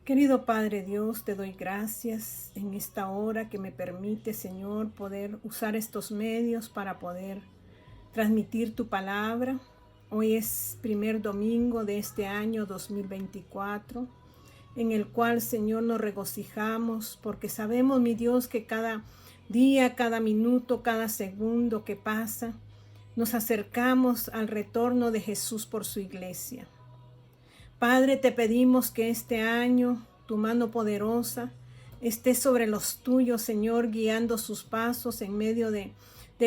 Querido Padre Dios, te doy gracias en esta hora que me permite, Señor, poder usar estos medios para poder transmitir tu palabra. Hoy es primer domingo de este año 2024, en el cual, Señor, nos regocijamos porque sabemos, mi Dios, que cada día, cada minuto, cada segundo que pasa, nos acercamos al retorno de Jesús por su iglesia. Padre, te pedimos que este año tu mano poderosa esté sobre los tuyos, Señor, guiando sus pasos en medio de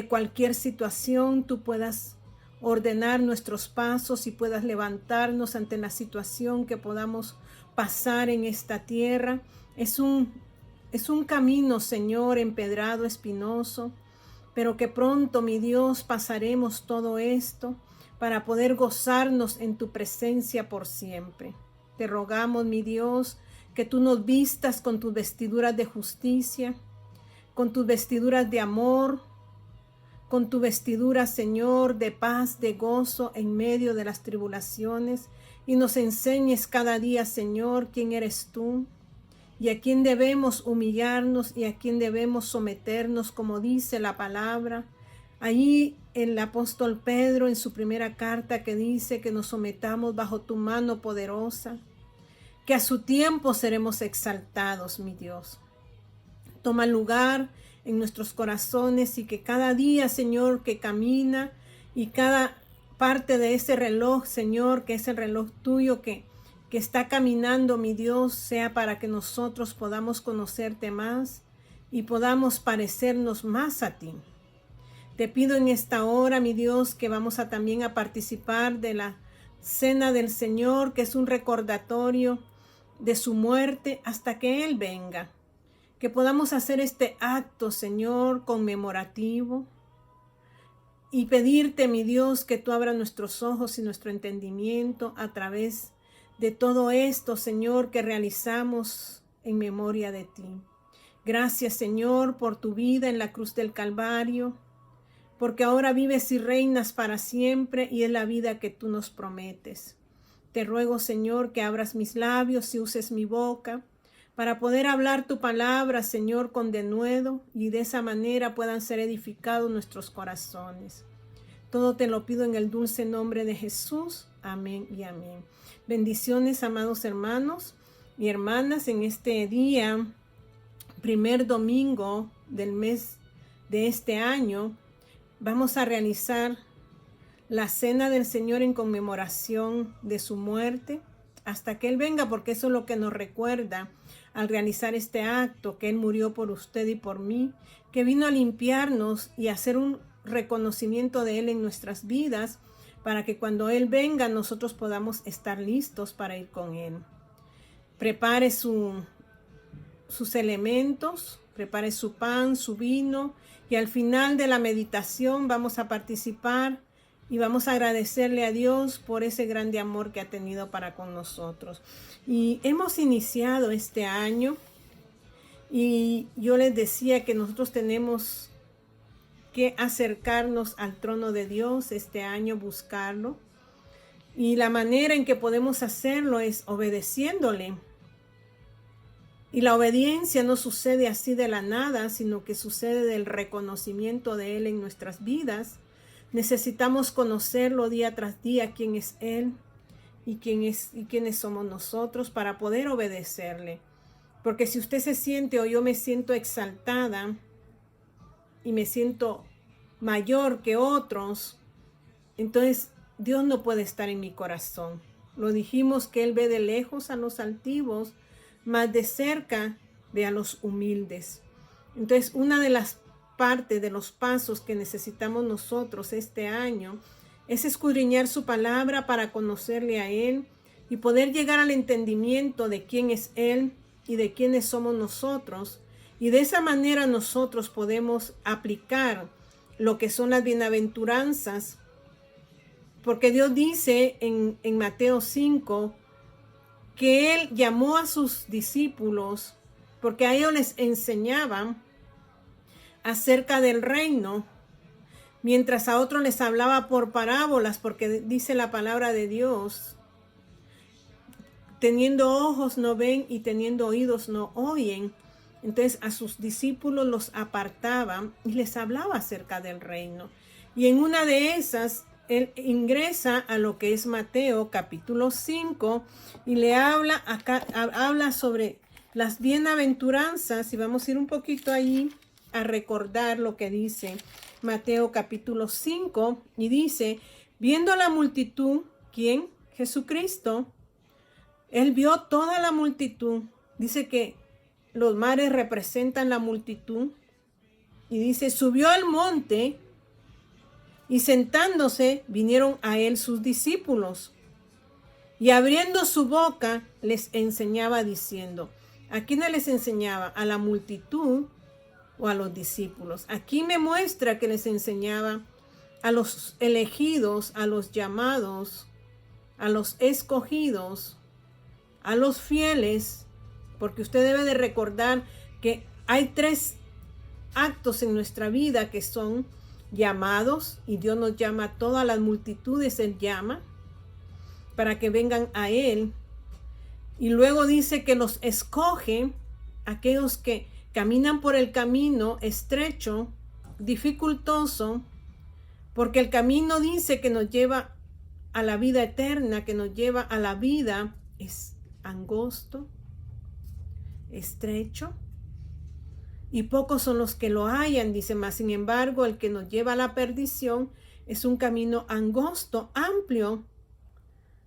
cualquier situación. Tú puedas ordenar nuestros pasos y puedas levantarnos ante la situación que podamos pasar en esta tierra. Es un camino, Señor, empedrado, espinoso, pero que pronto, mi Dios, pasaremos todo esto para poder gozarnos en tu presencia por siempre. Te rogamos, mi Dios, que tú nos vistas con tus vestiduras de justicia, con tus vestiduras de amor, con tu vestidura, Señor, de paz, de gozo en medio de las tribulaciones, y nos enseñes cada día, Señor, quién eres tú y a quién debemos humillarnos y a quién debemos someternos, como dice la palabra. Allí el apóstol Pedro en su primera carta que dice que nos sometamos bajo tu mano poderosa, que a su tiempo seremos exaltados, mi Dios. Toma lugar en nuestros corazones y que cada día, Señor, que camina y cada parte de ese reloj, Señor, que es el reloj tuyo que está caminando, mi Dios, sea para que nosotros podamos conocerte más y podamos parecernos más a ti. Te pido en esta hora, mi Dios, que vamos a también a participar de la cena del Señor, que es un recordatorio de su muerte hasta que Él venga. Que podamos hacer este acto, Señor, conmemorativo y pedirte, mi Dios, que tú abras nuestros ojos y nuestro entendimiento a través de todo esto, Señor, que realizamos en memoria de ti. Gracias, Señor, por tu vida en la cruz del Calvario, porque ahora vives y reinas para siempre y es la vida que tú nos prometes. Te ruego, Señor, que abras mis labios y uses mi boca para poder hablar tu palabra, Señor, con denuedo, y de esa manera puedan ser edificados nuestros corazones. Todo te lo pido en el dulce nombre de Jesús. Amén y amén. Bendiciones, amados hermanos y hermanas, en este día, primer domingo del mes de este año. Vamos a realizar la cena del Señor en conmemoración de su muerte hasta que Él venga, porque eso es lo que nos recuerda al realizar este acto, que Él murió por usted y por mí, que vino a limpiarnos y hacer un reconocimiento de Él en nuestras vidas, para que cuando Él venga nosotros podamos estar listos para ir con Él. Prepare sus elementos, prepare su pan, su vino, y al final de la meditación vamos a participar y vamos a agradecerle a Dios por ese grande amor que ha tenido para con nosotros. Y hemos iniciado este año y yo les decía que nosotros tenemos que acercarnos al trono de Dios este año, buscarlo. Y la manera en que podemos hacerlo es obedeciéndole. Y la obediencia no sucede así de la nada, sino que sucede del reconocimiento de Él en nuestras vidas. Necesitamos conocerlo día tras día, quién es Él y quiénes somos nosotros para poder obedecerle. Porque si usted se siente o yo me siento exaltada y me siento mayor que otros, entonces Dios no puede estar en mi corazón. Lo dijimos que Él ve de lejos a los altivos, más de cerca ve a los humildes. Entonces, una de las partes de los pasos que necesitamos nosotros este año es escudriñar su palabra para conocerle a Él y poder llegar al entendimiento de quién es Él y de quiénes somos nosotros. Y de esa manera nosotros podemos aplicar lo que son las bienaventuranzas, porque Dios dice en Mateo 5 que Él llamó a sus discípulos porque a ellos les enseñaban acerca del reino, mientras a otros les hablaba por parábolas, porque dice la palabra de Dios teniendo ojos no ven y teniendo oídos no oyen. Entonces a sus discípulos los apartaba y les hablaba acerca del reino. Y en una de esas, él ingresa a lo que es Mateo capítulo 5 y le habla acá, habla sobre las bienaventuranzas, y vamos a ir un poquito ahí a recordar lo que dice Mateo capítulo 5, y dice, viendo la multitud, ¿quién? Jesucristo. Él vio toda la multitud. Dice que los mares representan la multitud. Y dice, subió al monte y sentándose vinieron a él sus discípulos. Y abriendo su boca les enseñaba diciendo, ¿a quiénes les enseñaba? ¿A la multitud o a los discípulos? Aquí me muestra que les enseñaba a los elegidos, a los llamados, a los escogidos, a los fieles, porque usted debe de recordar que hay 3 actos en nuestra vida que son llamados, y Dios nos llama a todas las multitudes, Él llama para que vengan a Él. Y luego dice que los escoge aquellos que caminan por el camino estrecho, dificultoso, porque el camino dice que nos lleva a la vida eterna, que nos lleva a la vida, es angosto, estrecho, y pocos son los que lo hallan, dice más. Sin embargo, el que nos lleva a la perdición es un camino angosto, amplio,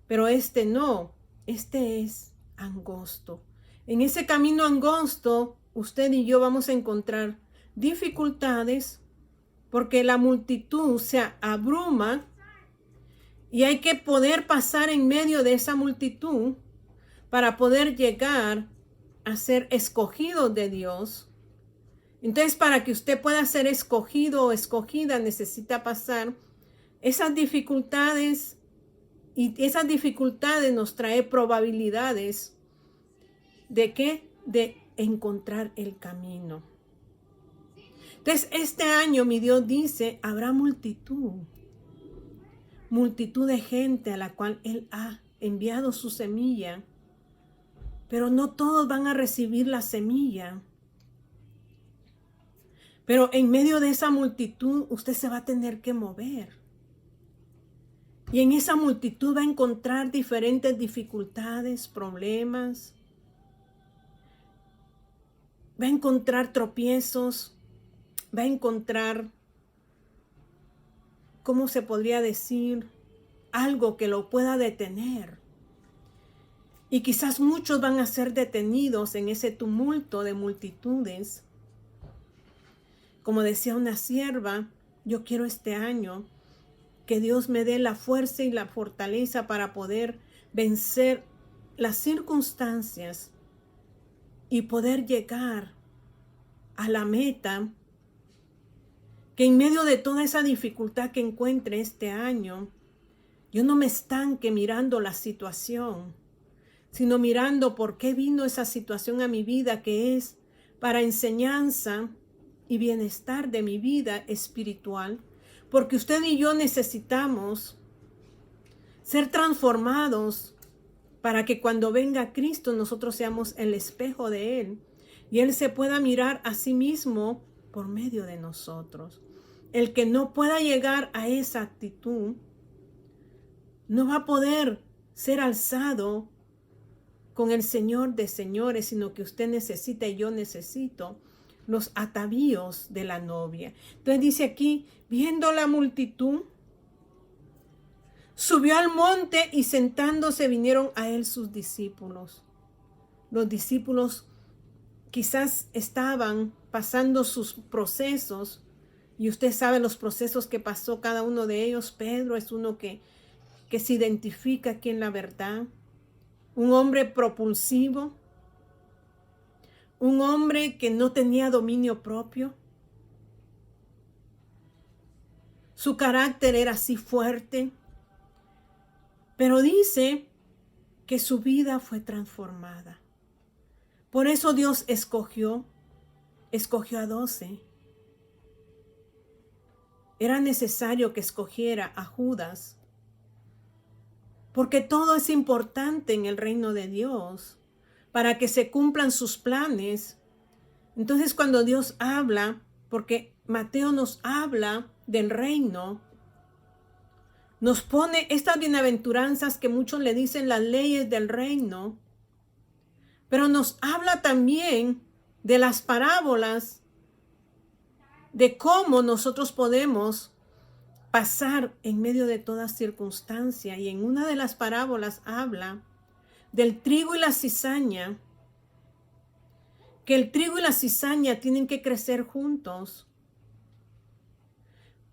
pero este no, este es angosto. En ese camino angosto, usted y yo vamos a encontrar dificultades, porque la multitud se abruma y hay que poder pasar en medio de esa multitud para poder llegar a ser escogido de Dios. Entonces, para que usted pueda ser escogido o escogida, necesita pasar esas dificultades, y esas dificultades nos trae probabilidades de ¿qué? De encontrar el camino. Entonces, este año mi Dios dice, habrá multitud de gente a la cual Él ha enviado su semilla, pero no todos van a recibir la semilla. Pero en medio de esa multitud, usted se va a tener que mover. Y en esa multitud va a encontrar diferentes dificultades, problemas. Va a encontrar tropiezos. Va a encontrar, ¿cómo se podría decir? Algo que lo pueda detener. Y quizás muchos van a ser detenidos en ese tumulto de multitudes. Como decía una sierva, yo quiero este año que Dios me dé la fuerza y la fortaleza para poder vencer las circunstancias y poder llegar a la meta, que en medio de toda esa dificultad que encuentre este año, yo no me estanque mirando la situación, sino mirando por qué vino esa situación a mi vida, que es para enseñanza y bienestar de mi vida espiritual. Porque usted y yo necesitamos ser transformados para que cuando venga Cristo nosotros seamos el espejo de Él y Él se pueda mirar a sí mismo por medio de nosotros. El que no pueda llegar a esa actitud no va a poder ser alzado con el Señor de señores, sino que usted necesita y yo necesito los atavíos de la novia. Entonces dice aquí, viendo la multitud, subió al monte y sentándose vinieron a él sus discípulos. Los discípulos quizás estaban pasando sus procesos, y usted sabe los procesos que pasó cada uno de ellos. Pedro es uno que se identifica aquí en la verdad. Un hombre propulsivo, un hombre que no tenía dominio propio. Su carácter era así fuerte, pero dice que su vida fue transformada. Por eso Dios escogió a 12. Era necesario que escogiera a Judas porque todo es importante en el reino de Dios para que se cumplan sus planes. Entonces, cuando Dios habla, porque Mateo nos habla del reino, nos pone estas bienaventuranzas que muchos le dicen las leyes del reino, pero nos habla también de las parábolas, de cómo nosotros podemos pasar en medio de toda circunstancia. Y en una de las parábolas habla del trigo y la cizaña, que el trigo y la cizaña tienen que crecer juntos.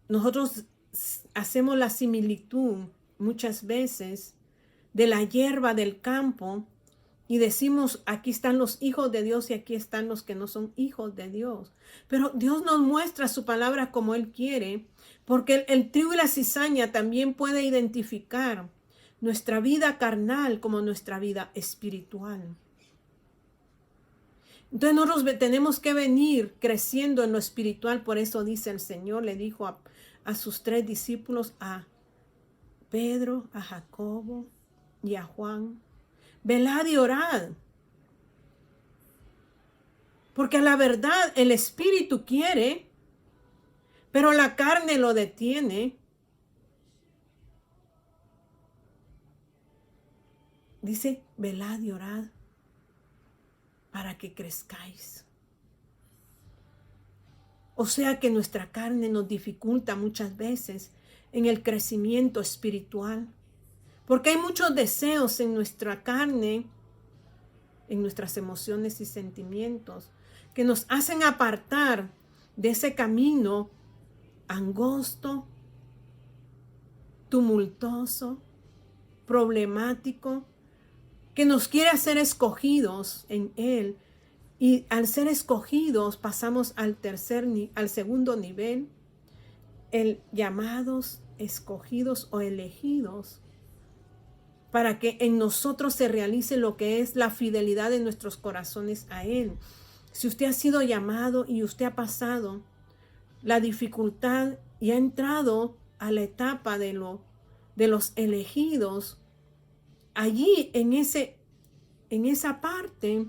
Nosotros hacemos la similitud muchas veces de la hierba del campo y decimos, aquí están los hijos de Dios y aquí están los que no son hijos de Dios. Pero Dios nos muestra su palabra como Él quiere, porque el trigo y la cizaña también puede identificar nuestra vida carnal como nuestra vida espiritual. Entonces nosotros tenemos que venir creciendo en lo espiritual. Por eso dice el Señor, le dijo a sus 3 discípulos, a Pedro, a Jacobo y a Juan: velad y orad. Porque a la verdad el espíritu quiere, pero la carne lo detiene. Dice, velad y orad para que crezcáis. O sea que nuestra carne nos dificulta muchas veces en el crecimiento espiritual. Porque hay muchos deseos en nuestra carne, en nuestras emociones y sentimientos, que nos hacen apartar de ese camino angosto, tumultuoso, problemático, que nos quiere hacer escogidos en Él. Y al ser escogidos pasamos al segundo nivel, el llamados, escogidos o elegidos, para que en nosotros se realice lo que es la fidelidad de nuestros corazones a Él. Si usted ha sido llamado y usted ha pasado la dificultad y ha entrado a la etapa de los elegidos, allí en esa parte,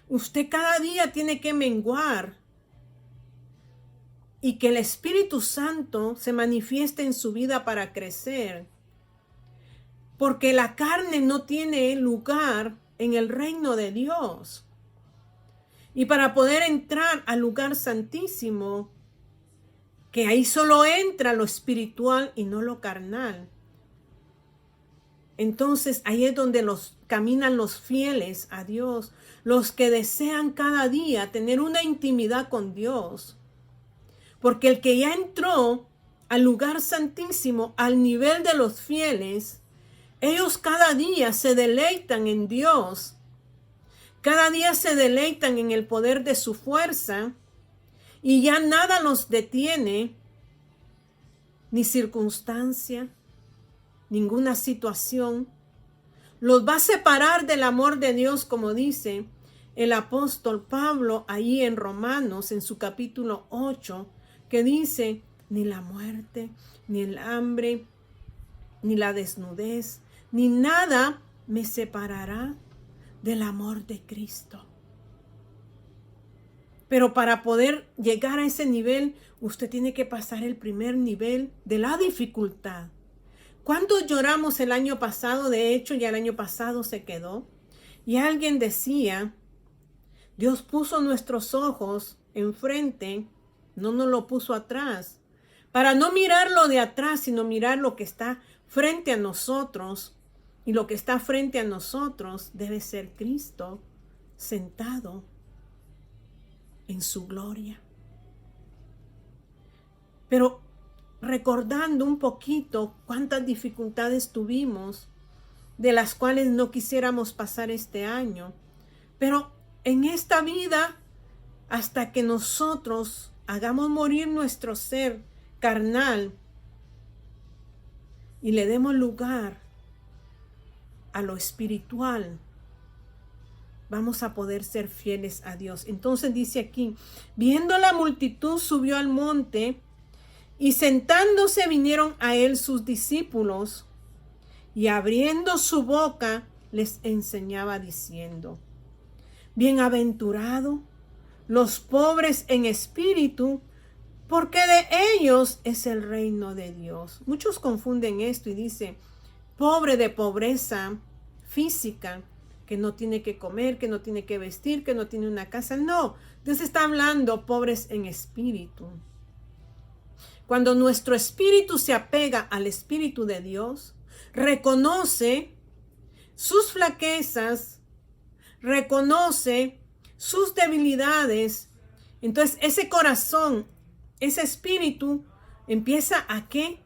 usted cada día tiene que menguar y que el Espíritu Santo se manifieste en su vida para crecer. Porque la carne no tiene lugar en el reino de Dios. Y para poder entrar al lugar santísimo, que ahí solo entra lo espiritual y no lo carnal. Entonces ahí es donde caminan los fieles a Dios, los que desean cada día tener una intimidad con Dios. Porque el que ya entró al lugar santísimo, al nivel de los fieles, ellos cada día se deleitan en Dios. Cada día se deleitan en el poder de su fuerza y ya nada los detiene, ni circunstancia, ninguna situación. Los va a separar del amor de Dios, como dice el apóstol Pablo ahí en Romanos, en su capítulo 8, que dice, ni la muerte, ni el hambre, ni la desnudez, ni nada me separará del amor de Cristo. Pero para poder llegar a ese nivel, usted tiene que pasar el primer nivel de la dificultad. ¿Cuántos lloramos el año pasado? De hecho, ya el año pasado se quedó. Y alguien decía, Dios puso nuestros ojos enfrente, no nos lo puso atrás, para no mirar lo de atrás, sino mirar lo que está frente a nosotros. Y lo que está frente a nosotros debe ser Cristo sentado en su gloria. Pero recordando un poquito cuántas dificultades tuvimos, de las cuales no quisiéramos pasar este año. Pero en esta vida, hasta que nosotros hagamos morir nuestro ser carnal y le demos lugar a lo espiritual, vamos a poder ser fieles a Dios. Entonces dice aquí, viendo la multitud subió al monte y sentándose vinieron a él sus discípulos y abriendo su boca les enseñaba diciendo: Bienaventurado los pobres en espíritu, porque de ellos es el reino de Dios. Muchos confunden esto y dicen pobre de pobreza física, que no tiene que comer, que no tiene que vestir, que no tiene una casa. No, Dios está hablando pobres en espíritu. Cuando nuestro espíritu se apega al Espíritu de Dios, reconoce sus flaquezas, reconoce sus debilidades, entonces ese corazón, ese espíritu empieza a ¿qué?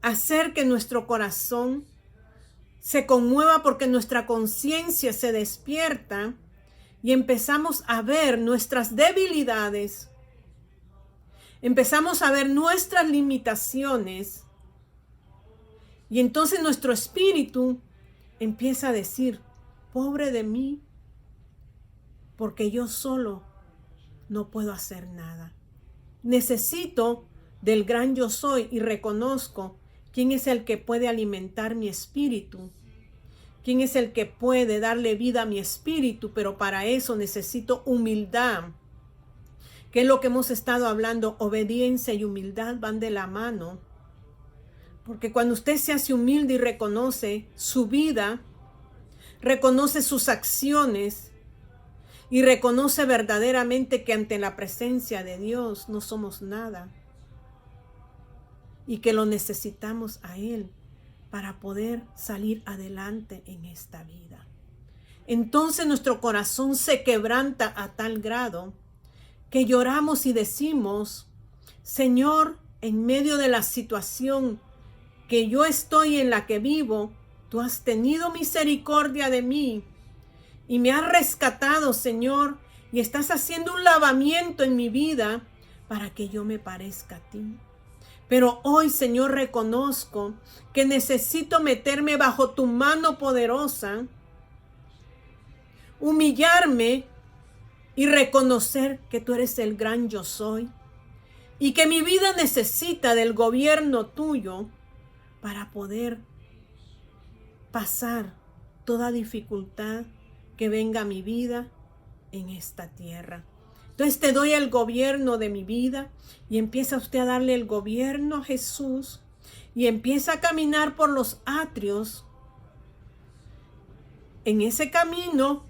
A hacer que nuestro corazón se conmueva, porque nuestra conciencia se despierta y empezamos a ver nuestras debilidades, empezamos a ver nuestras limitaciones, y entonces nuestro espíritu empieza a decir: pobre de mí, porque yo solo no puedo hacer nada. Necesito del gran yo soy y reconozco quién es el que puede alimentar mi espíritu, quién es el que puede darle vida a mi espíritu, pero para eso necesito humildad, que es lo que hemos estado hablando. Obediencia y humildad van de la mano, porque cuando usted se hace humilde y reconoce su vida, reconoce sus acciones y reconoce verdaderamente que ante la presencia de Dios no somos nada y que lo necesitamos a Él para poder salir adelante en esta vida. Entonces nuestro corazón se quebranta a tal grado que lloramos y decimos: Señor, en medio de la situación que yo estoy, en la que vivo, tú has tenido misericordia de mí y me has rescatado, Señor, y estás haciendo un lavamiento en mi vida para que yo me parezca a ti. Pero hoy, Señor, reconozco que necesito meterme bajo tu mano poderosa, humillarme y reconocer que tú eres el gran yo soy y que mi vida necesita del gobierno tuyo para poder pasar toda dificultad que venga a mi vida en esta tierra. Entonces te doy el gobierno de mi vida, y empieza usted a darle el gobierno a Jesús y empieza a caminar por los atrios en ese camino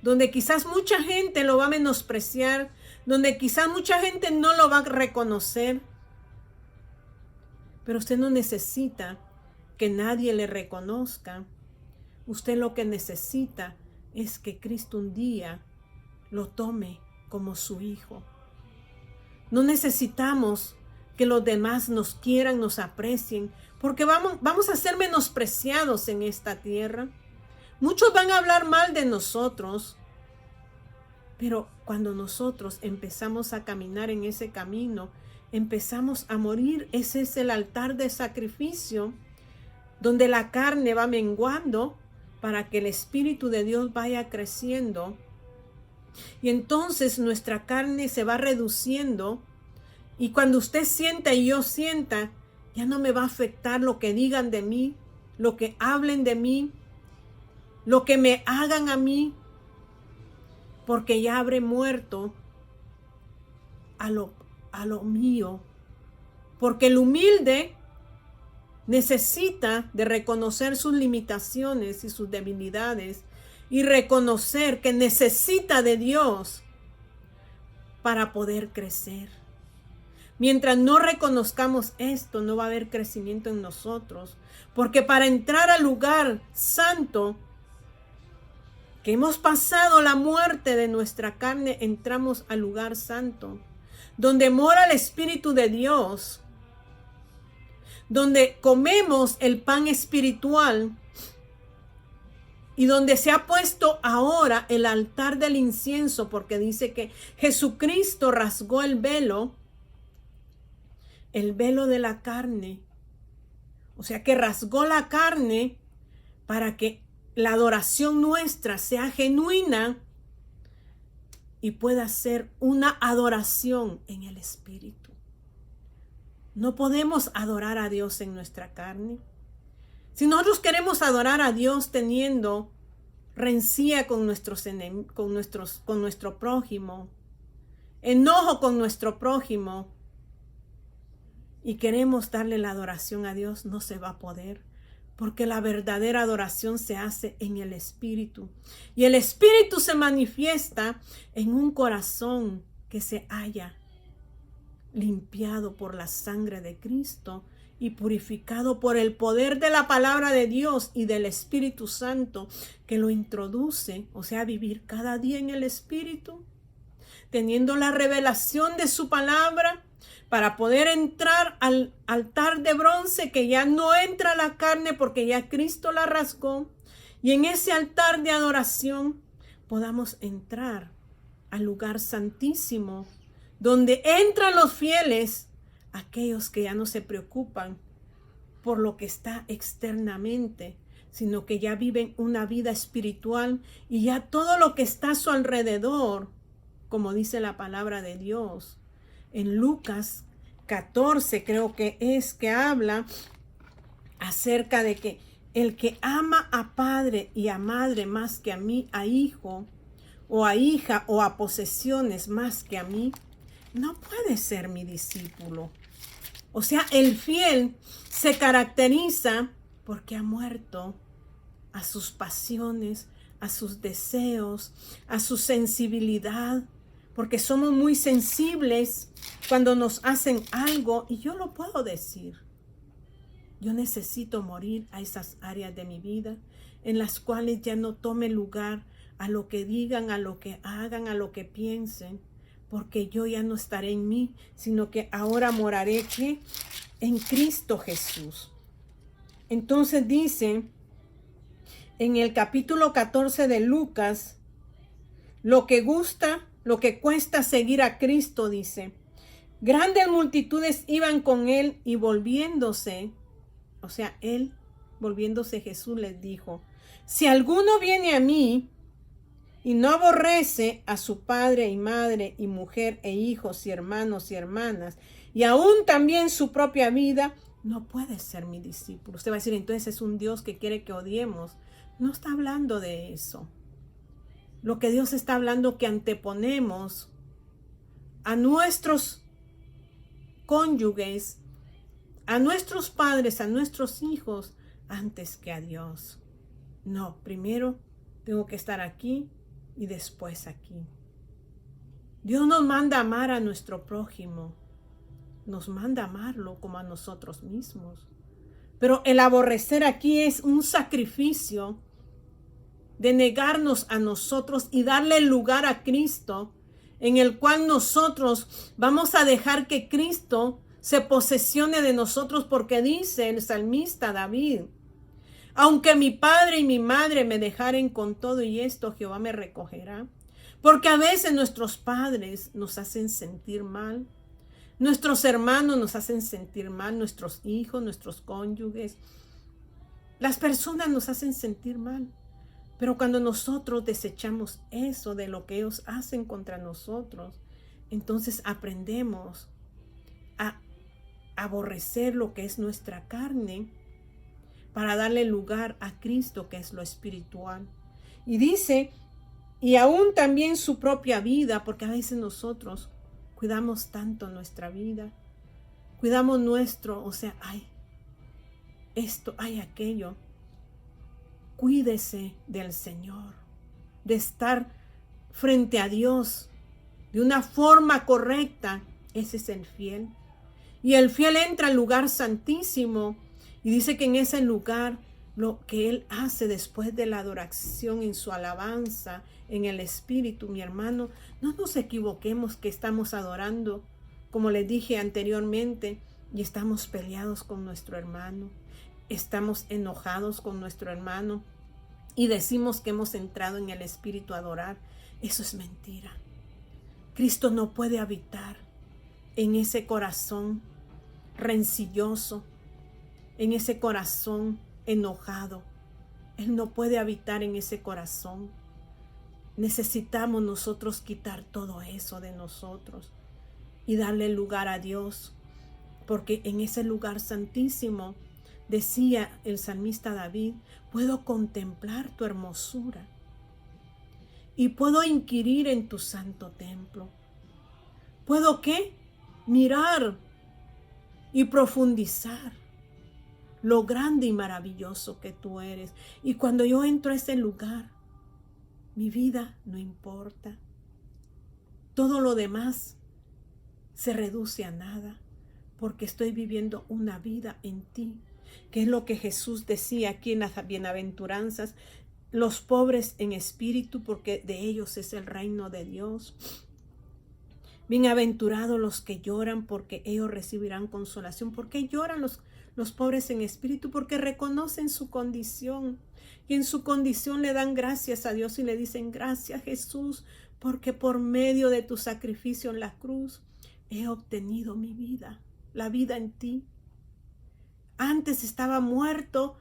donde quizás mucha gente lo va a menospreciar, donde quizás mucha gente no lo va a reconocer, pero usted no necesita que nadie le reconozca. Usted lo que necesita es que Cristo un día lo tome como su hijo. No necesitamos que los demás nos quieran, nos aprecien, porque vamos a ser menospreciados en esta tierra. Muchos van a hablar mal de nosotros, pero cuando nosotros empezamos a caminar en ese camino, empezamos a morir. Ese es el altar de sacrificio, donde la carne va menguando para que el Espíritu de Dios vaya creciendo. Y entonces nuestra carne se va reduciendo, y cuando usted sienta y yo sienta, ya no me va a afectar lo que digan de mí, lo que hablen de mí, lo que me hagan a mí, porque ya habré muerto a lo mío. Porque el humilde necesita de reconocer sus limitaciones y sus debilidades y reconocer que necesita de Dios para poder crecer. Mientras no reconozcamos esto, no va a haber crecimiento en nosotros, porque para entrar al lugar santo, que hemos pasado la muerte de nuestra carne, entramos al lugar santo, donde mora el Espíritu de Dios, donde comemos el pan espiritual y donde se ha puesto ahora el altar del incienso, porque dice que Jesucristo rasgó el velo de la carne. O sea que rasgó la carne para que la adoración nuestra sea genuina y pueda ser una adoración en el Espíritu. No podemos adorar a Dios en nuestra carne. Si nosotros queremos adorar a Dios teniendo rencilla con nuestro prójimo, enojo con nuestro prójimo, y queremos darle la adoración a Dios, no se va a poder. Porque la verdadera adoración se hace en el Espíritu. Y el Espíritu se manifiesta en un corazón que se haya limpiado por la sangre de Cristo y purificado por el poder de la palabra de Dios y del Espíritu Santo, que lo introduce, o sea, vivir cada día en el Espíritu, teniendo la revelación de su palabra, para poder entrar al altar de bronce, que ya no entra la carne porque ya Cristo la rasgó, y en ese altar de adoración podamos entrar al lugar santísimo, donde entran los fieles, aquellos que ya no se preocupan por lo que está externamente, sino que ya viven una vida espiritual, y ya todo lo que está a su alrededor, como dice la palabra de Dios, en Lucas 14 creo que es, que habla acerca de que el que ama a padre y a madre más que a mí, a hijo o a hija o a posesiones más que a mí, no puede ser mi discípulo. O sea, el fiel se caracteriza porque ha muerto a sus pasiones, a sus deseos, a su sensibilidad, porque somos muy sensibles cuando nos hacen algo, y yo lo puedo decir. Yo necesito morir a esas áreas de mi vida en las cuales ya no tome lugar a lo que digan, a lo que hagan, a lo que piensen, porque yo ya no estaré en mí, sino que ahora moraré ¿qué? En Cristo Jesús. Entonces dice en el capítulo 14 de Lucas, lo que cuesta seguir a Cristo, dice, grandes multitudes iban con él y volviéndose, o sea, él, volviéndose Jesús les dijo, si alguno viene a mí y no aborrece a su padre y madre y mujer e hijos y hermanos y hermanas, y aún también su propia vida, no puede ser mi discípulo. Usted va a decir, entonces es un Dios que quiere que odiemos. No está hablando de eso. Lo que Dios está hablando, que anteponemos a nuestros cónyuges, a nuestros padres, a nuestros hijos, antes que a Dios. No, primero tengo que estar aquí y después aquí. Dios nos manda amar a nuestro prójimo. Nos manda amarlo como a nosotros mismos. Pero el aborrecer aquí es un sacrificio de negarnos a nosotros y darle lugar a Cristo, en el cual nosotros vamos a dejar que Cristo se posesione de nosotros, porque dice el salmista David, aunque mi padre y mi madre me dejaren con todo y esto, Jehová me recogerá. Porque a veces nuestros padres nos hacen sentir mal, nuestros hermanos nos hacen sentir mal, nuestros hijos, nuestros cónyuges, las personas nos hacen sentir mal. Pero cuando nosotros desechamos eso de lo que ellos hacen contra nosotros, entonces aprendemos a aborrecer lo que es nuestra carne para darle lugar a Cristo, que es lo espiritual. Y dice, y aún también su propia vida, porque a veces nosotros cuidamos tanto nuestra vida, cuidamos nuestro, o sea, hay esto, hay aquello. Cuídese del Señor, de estar frente a Dios de una forma correcta. Ese es el fiel. Y el fiel entra al lugar santísimo y dice que en ese lugar lo que él hace después de la adoración, en su alabanza, en el Espíritu, mi hermano, no nos equivoquemos que estamos adorando, como les dije anteriormente, y estamos peleados con nuestro hermano, estamos enojados con nuestro hermano y decimos que hemos entrado en el Espíritu a adorar. Eso es mentira. Cristo no puede habitar en ese corazón rencilloso, en ese corazón enojado. Él no puede habitar en ese corazón. Necesitamos nosotros quitar todo eso de nosotros y darle lugar a Dios, porque en ese lugar santísimo, decía el salmista David, puedo contemplar tu hermosura y puedo inquirir en tu santo templo. ¿Puedo qué? Mirar y profundizar lo grande y maravilloso que tú eres. Y cuando yo entro a ese lugar, mi vida no importa. Todo lo demás se reduce a nada, porque estoy viviendo una vida en ti, que es lo que Jesús decía aquí en las bienaventuranzas, los pobres en espíritu, porque de ellos es el reino de Dios. Bienaventurados los que lloran, porque ellos recibirán consolación. ¿Por qué lloran los pobres en espíritu? Porque reconocen su condición, y en su condición le dan gracias a Dios y le dicen, gracias Jesús, porque por medio de tu sacrificio en la cruz he obtenido mi vida, la vida en ti. Antes estaba muerta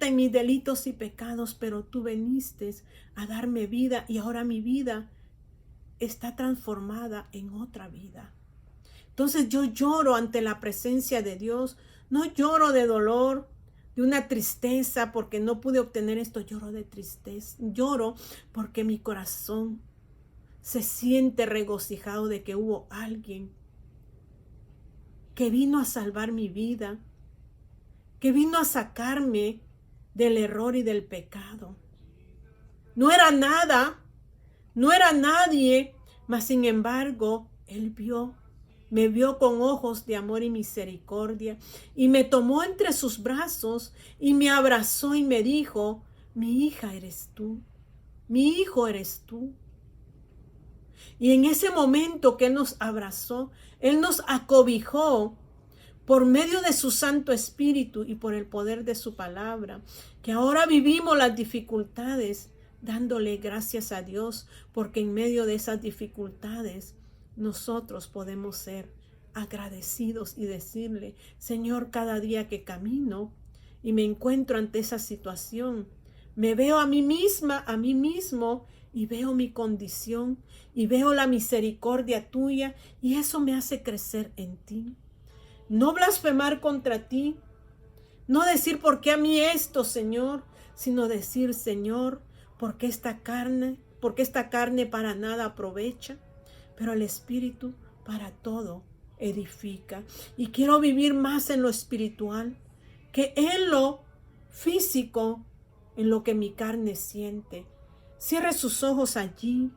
en mis delitos y pecados, pero tú viniste a darme vida y ahora mi vida está transformada en otra vida. Entonces yo lloro ante la presencia de Dios, no lloro de dolor, de una tristeza porque no pude obtener esto, lloro de tristeza, lloro porque mi corazón se siente regocijado de que hubo alguien que vino a salvar mi vida, que vino a sacarme del error y del pecado. No era nada, no era nadie, mas sin embargo, Él me vio con ojos de amor y misericordia, y me tomó entre sus brazos, y me abrazó y me dijo, mi hija eres tú, mi hijo eres tú. Y en ese momento que Él nos abrazó, Él nos acobijó por medio de su Santo Espíritu y por el poder de su palabra, que ahora vivimos las dificultades dándole gracias a Dios, porque en medio de esas dificultades nosotros podemos ser agradecidos y decirle, Señor, cada día que camino y me encuentro ante esa situación, me veo a mí misma, a mí mismo, y veo mi condición y veo la misericordia tuya, y eso me hace crecer en ti. No blasfemar contra ti, no decir por qué a mí esto, Señor, sino decir, Señor, porque esta carne para nada aprovecha, pero el Espíritu para todo edifica. Y quiero vivir más en lo espiritual que en lo físico, en lo que mi carne siente. Cierre sus ojos allí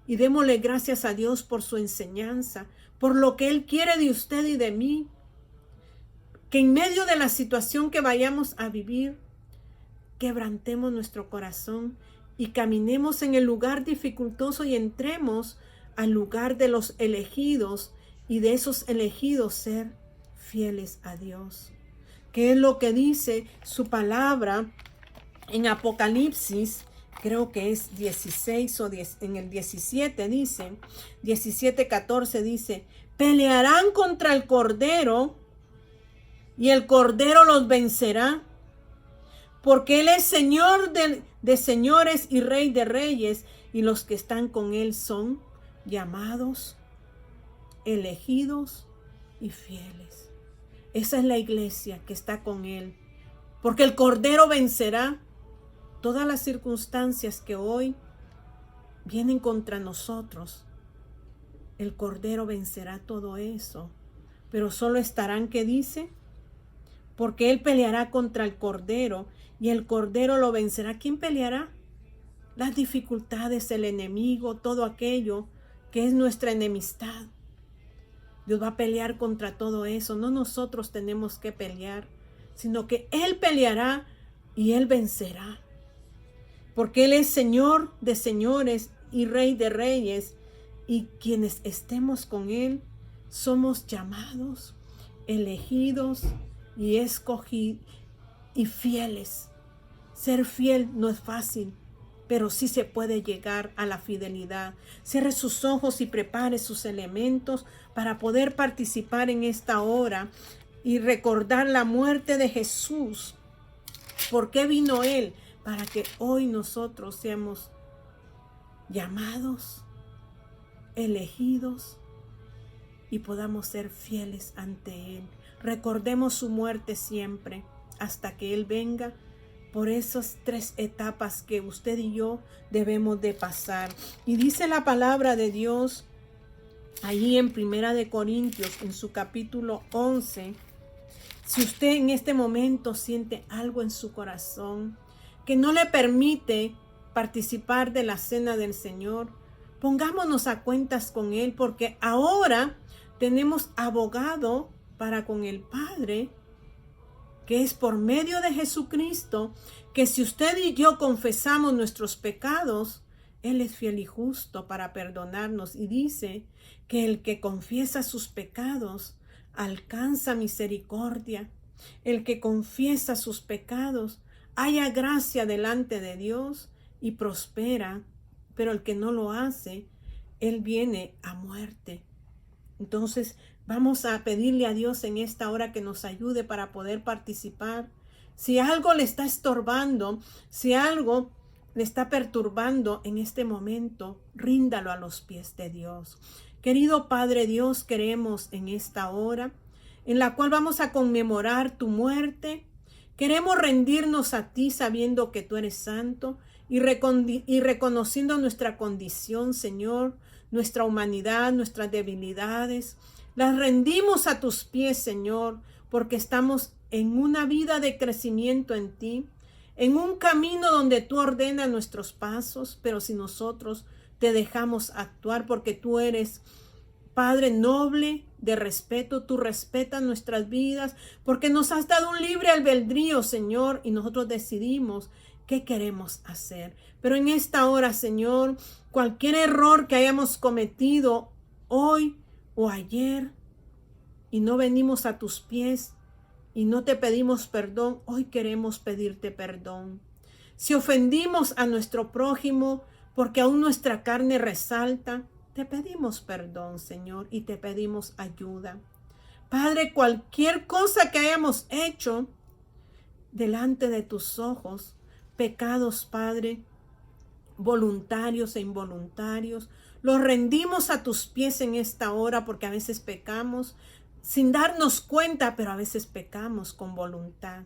y démosle gracias a Dios por su enseñanza, por lo que Él quiere de usted y de mí. Que en medio de la situación que vayamos a vivir, quebrantemos nuestro corazón y caminemos en el lugar dificultoso y entremos al lugar de los elegidos, y de esos elegidos ser fieles a Dios. Que es lo que dice su palabra en Apocalipsis, creo que es 16 o 10, en el 17 dice, 17:14 dice, pelearán contra el Cordero y el Cordero los vencerá, porque Él es Señor de señores y Rey de reyes, y los que están con Él son llamados, elegidos y fieles. Esa es la iglesia que está con Él, porque el Cordero vencerá todas las circunstancias que hoy vienen contra nosotros. El Cordero vencerá todo eso, pero solo estarán, ¿qué dice? Porque Él peleará contra el Cordero y el Cordero lo vencerá. ¿Quién peleará? Las dificultades, el enemigo, todo aquello que es nuestra enemistad. Dios va a pelear contra todo eso. No nosotros tenemos que pelear, sino que Él peleará y Él vencerá. Porque Él es Señor de señores y Rey de reyes. Y quienes estemos con Él somos llamados, elegidos y escogidos y fieles. Ser fiel no es fácil, pero sí se puede llegar a la fidelidad. Cierre sus ojos y prepare sus elementos para poder participar en esta hora y recordar la muerte de Jesús. ¿Por qué vino Él? Para que hoy nosotros seamos llamados, elegidos y podamos ser fieles ante Él. Recordemos su muerte siempre. hasta que Él venga, por esas 3 etapas que usted y yo debemos de pasar. Y dice la palabra de Dios ahí en 1 Corintios, en su capítulo 11, si usted en este momento siente algo en su corazón que no le permite participar de la cena del Señor, pongámonos a cuentas con Él, porque ahora tenemos abogado para con el Padre, que es por medio de Jesucristo, que si usted y yo confesamos nuestros pecados, Él es fiel y justo para perdonarnos. Y dice que el que confiesa sus pecados alcanza misericordia. El que confiesa sus pecados halla gracia delante de Dios y prospera. Pero el que no lo hace, él viene a muerte. Entonces, vamos a pedirle a Dios en esta hora que nos ayude para poder participar. Si algo le está estorbando, si algo le está perturbando en este momento, ríndalo a los pies de Dios. Querido Padre Dios, queremos en esta hora, en la cual vamos a conmemorar tu muerte, queremos rendirnos a ti sabiendo que tú eres santo y reconociendo nuestra condición, Señor, nuestra humanidad, nuestras debilidades. Las rendimos a tus pies, Señor, porque estamos en una vida de crecimiento en ti, en un camino donde tú ordenas nuestros pasos, pero si nosotros te dejamos actuar, porque tú eres Padre noble, de respeto, tú respetas nuestras vidas, porque nos has dado un libre albedrío, Señor, y nosotros decidimos qué queremos hacer. Pero en esta hora, Señor, cualquier error que hayamos cometido hoy o ayer y no venimos a tus pies y no te pedimos perdón, hoy queremos pedirte perdón. Si ofendimos a nuestro prójimo porque aún nuestra carne resalta, te pedimos perdón, Señor, y te pedimos ayuda. Padre, cualquier cosa que hayamos hecho delante de tus ojos, pecados, Padre, voluntarios e involuntarios, los rendimos a tus pies en esta hora, porque a veces pecamos sin darnos cuenta, pero a veces pecamos con voluntad.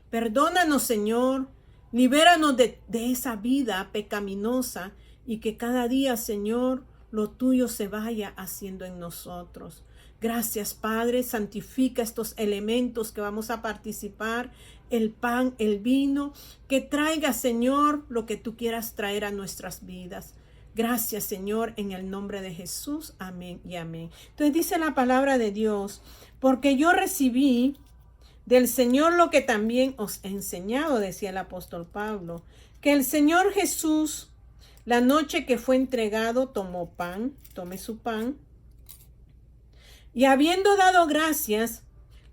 Perdónanos, Señor, libéranos de esa vida pecaminosa y que cada día, Señor, lo tuyo se vaya haciendo en nosotros. Gracias, Padre, santifica estos elementos que vamos a participar, el pan, el vino, que traiga, Señor, lo que tú quieras traer a nuestras vidas. Gracias, Señor, en el nombre de Jesús. Amén y amén. Entonces dice la palabra de Dios, porque yo recibí del Señor lo que también os he enseñado, decía el apóstol Pablo, que el Señor Jesús, la noche que fue entregado, tomé su pan, y habiendo dado gracias,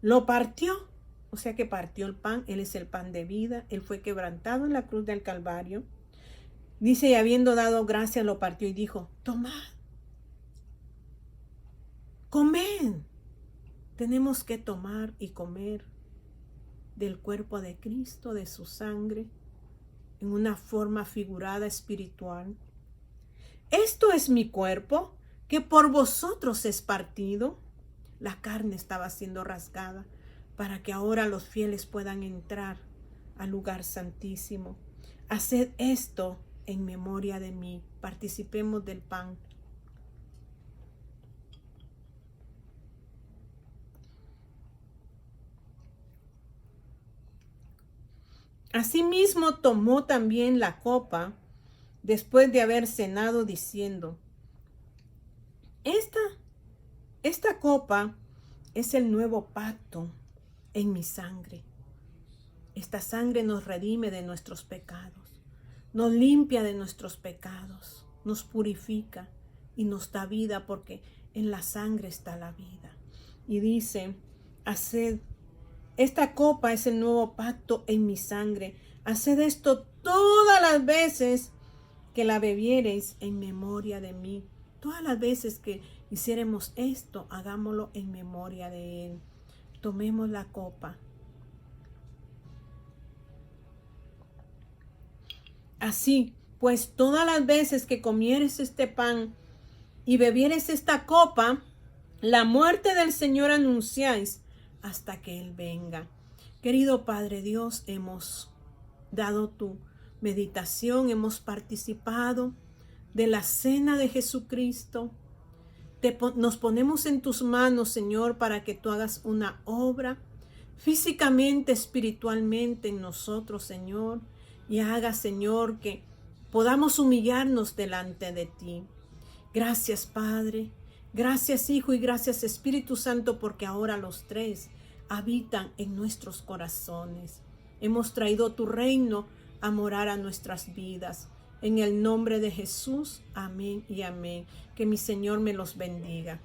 lo partió. O sea que partió el pan, Él es el pan de vida, Él fue quebrantado en la cruz del Calvario. Dice, y habiendo dado gracias, lo partió y dijo, tomad, comed. Tenemos que tomar y comer del cuerpo de Cristo, de su sangre, en una forma figurada espiritual. Esto es mi cuerpo, que por vosotros es partido. La carne estaba siendo rasgada para que ahora los fieles puedan entrar al lugar santísimo. Haced esto en memoria de mí. Participemos del pan. Asimismo tomó también la copa después de haber cenado, diciendo, esta copa es el nuevo pacto en mi sangre. Esta sangre nos redime de nuestros pecados, nos limpia de nuestros pecados, nos purifica y nos da vida, porque en la sangre está la vida. Y dice, haced, esta copa es el nuevo pacto en mi sangre. Haced esto todas las veces que la bebiereis en memoria de mí. Todas las veces que hiciéremos esto, hagámoslo en memoria de Él. Tomemos la copa. Así, pues todas las veces que comieres este pan y bebieres esta copa, la muerte del Señor anunciáis hasta que Él venga. Querido Padre Dios, hemos dado tu meditación, hemos participado de la cena de Jesucristo. Nos ponemos en tus manos, Señor, para que tú hagas una obra físicamente, espiritualmente en nosotros, Señor, y hagas, Señor, que podamos humillarnos delante de ti. Gracias, Padre. Gracias, Hijo, y gracias, Espíritu Santo, porque ahora los tres habitan en nuestros corazones. Hemos traído tu reino a morar a nuestras vidas. En el nombre de Jesús, amén y amén. Que mi Señor me los bendiga.